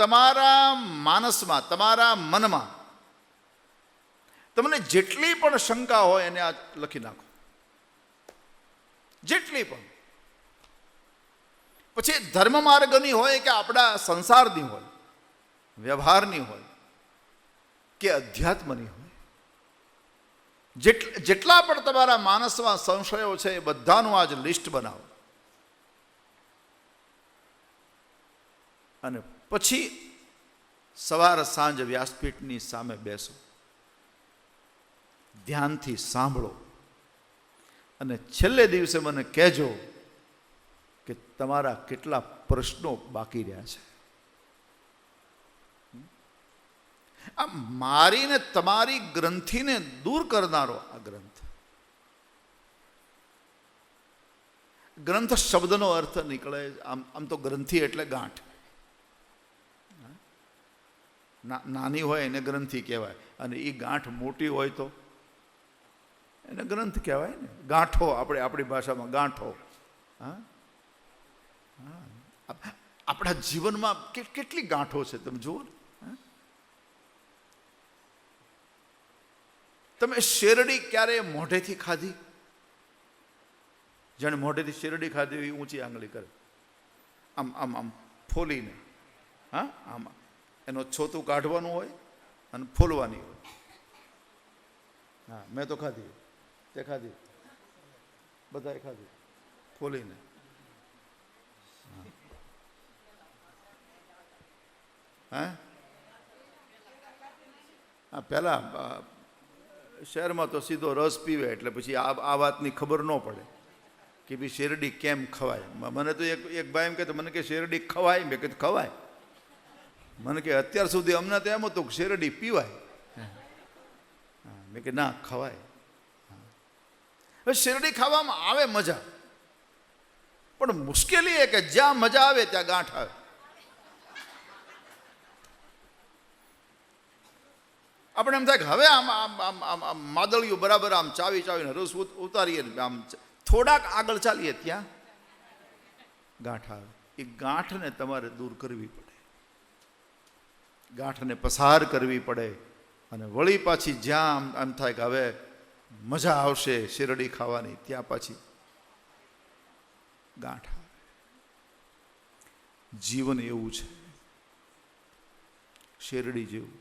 તમારા માનસમાં, તમારા મનમાં તમને જેટલી પણ શંકા હોય એને આ લખી નાખો, જેટલી પણ. પછી ધર્મ માર્ગની હોય કે આપણા સંસારની હોય, વ્યવહારની હોય કે અધ્યાત્મની હોય, જેટલા પણ તમારા માનસમાં સંશયો છે એ બધાનું આજ લિસ્ટ બનાવો. અને પછી સવાર સાંજ વ્યાસપીઠની સામે બેસો, ધ્યાનથી સાંભળો અને છેલ્લે દિવસે મને કહેજો કે તમારા કેટલા પ્રશ્નો બાકી રહ્યા છે. આ મારીને તમારી ગ્રંથિને દૂર કરનારો આ ગ્રંથ. ગ્રંથ શબ્દનો અર્થ નીકળે, આમ તો ગ્રંથિ એટલે ગાંઠ. નાની હોય એને ગ્રંથિ કહેવાય, અને એ ગાંઠ મોટી હોય તો એને ગ્રંથ કહેવાય ને. ગાંઠો, આપણી ભાષામાં ગાંઠો. હા, આપણા જીવનમાં કેટલી ગાંઠો છે તમે જુઓ ને. તમે શેરડી ક્યારે મોઢેથી ખાધી? જેણે મોઢેથી શેરડી ખાધી હોય ઊંચી આંગળી કરે, આમ આમ આમ ફોલીને. હા, આમ એનો છોતું કાઢવાનું હોય અને ફોલવાની હોય. હા, મેં તો ખાધી, તે ખાધી, બધાએ ખાધી ફોલીને. હા, પહેલા શહેરમાં તો સીધો રસ પીવે, એટલે પછી આ વાતની ખબર ન પડે કે ભાઈ શેરડી કેમ ખવાય. મને તો એક ભાઈ એમ કહેતો, મને કે શેરડી ખવાય? મેં કીધું ખવાય. મને કે અત્યાર સુધી અમને તો એમ હતું કે શેરડી પીવાય. મેં કે ના, ખવાય. હવે શેરડી ખાવામાં આવે મજા, પણ મુશ્કેલી એ કે જ્યાં મજા આવે ત્યાં ગાંઠ આવે. આપણે એમ થાય કે હવે આમ આમ આમ આમ આમ માદળિયું બરાબર આમ ચાવીને રસ ઉતારીએ, આમ થોડાક આગળ ચાલીએ ત્યાં ગાંઠ આવે. એ ગાંઠને તમારે દૂર કરવી પડે, ગાંઠને પસાર કરવી પડે. અને વળી પાછી જ્યાં આમ થાય કે હવે મજા આવશે શેરડી ખાવાની, ત્યાં પાછી ગાંઠ આવે. જીવન એવું છે, શેરડી જેવું.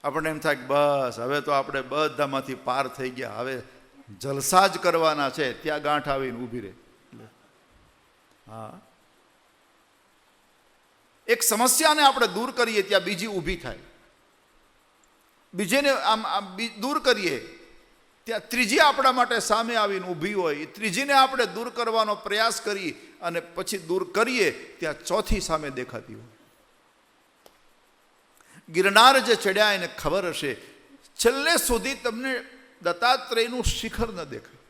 આપણને એમ થાય કે બસ હવે તો આપણે બધામાંથી પાર થઈ ગયા, હવે જલસા જ કરવાના છે, ત્યાં ગાંઠ આવીને ઊભી રહે. હા, એક સમસ્યાને આપણે દૂર કરીએ ત્યાં બીજી ઊભી થાય, બીજેને આમ દૂર કરીએ ત્યાં ત્રીજી આપણા માટે સામે આવીને ઊભી હોય. એ ત્રીજીને આપણે દૂર કરવાનો પ્રયાસ કરીએ અને પછી દૂર કરીએ ત્યાં ચોથી સામે દેખાતી હોય. ગિરનાર જે ચડ્યા એને ખબર હશે, છેલ્લે સુધી તમને દત્તાત્રેયનું શિખર ન દેખાય.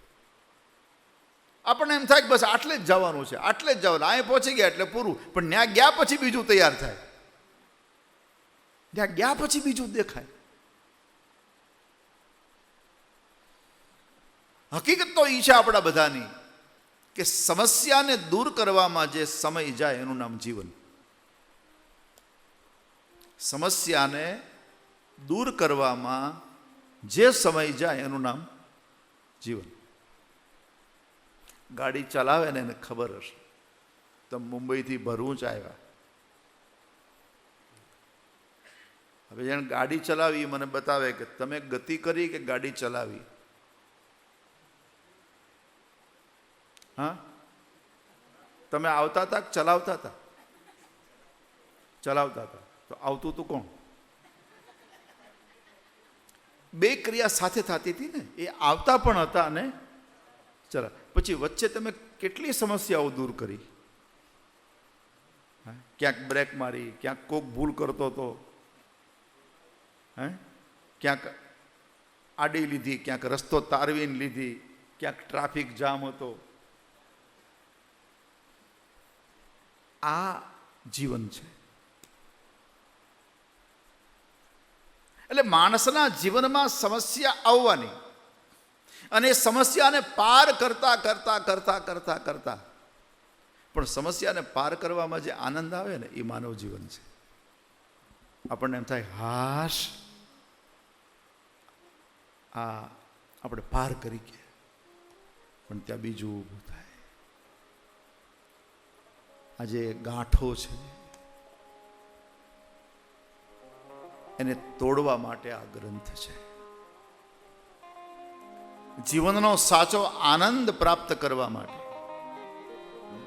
આપણને એમ થાય કે બસ આટલે જ જવાનું છે, આટલે જ જવાનું, અહીં પહોંચી ગયા એટલે પૂરું. પણ ત્યાં ગયા પછી બીજું તૈયાર થાય, ત્યાં ગયા પછી બીજું દેખાય. હકીકત તો એ છે આપણા બધાની કે સમસ્યાને દૂર કરવામાં જે સમય જાય એનું નામ જીવન. સમસ્યાને દૂર કરવામાં જે સમય જાય એનું નામ જીવન. ગાડી ચલાવે ને એને ખબર હશે. તમે મુંબઈથી ભરૂચ આવ્યા, હવે જેને ગાડી ચલાવી મને બતાવે કે તમે ગતિ કરી કે ગાડી ચલાવી. હા, તમે આવતા હતા કે ચલાવતા હતા? ચલાવતા હતા. તો આવતું તું કોણ? બે ક્રિયા સાથે થતી હતી ને. એ આવતા પણ હતા અને ચલા. પછી વચ્ચે તમે કેટલી સમસ્યાઓ દૂર કરી. ક્યાંક બ્રેક મારી, ક્યાંક કોક ભૂલ કરતો હતો, ક્યાંક આડી લીધી, ક્યાંક રસ્તો તારવીને લીધી, ક્યાંક ટ્રાફિક જામ હતો. આ જીવન છે. એટલે માણસના જીવનમાં સમસ્યા આવવાની, અને એ સમસ્યાને પાર કરતા કરતા કરતા કરતા કરતા પણ સમસ્યાને પાર કરવામાં જે આનંદ આવે ને એ માનવ જીવન છે. આપણને એમ થાય હાશ આ આપણે પાર કરી ગયા, પણ ત્યાં બીજું ઊભું થાય. આ જે ગાંઠો છે એને તોડવા માટે આ ગ્રંથ છે. જીવનનો સાચો આનંદ પ્રાપ્ત કરવા માટે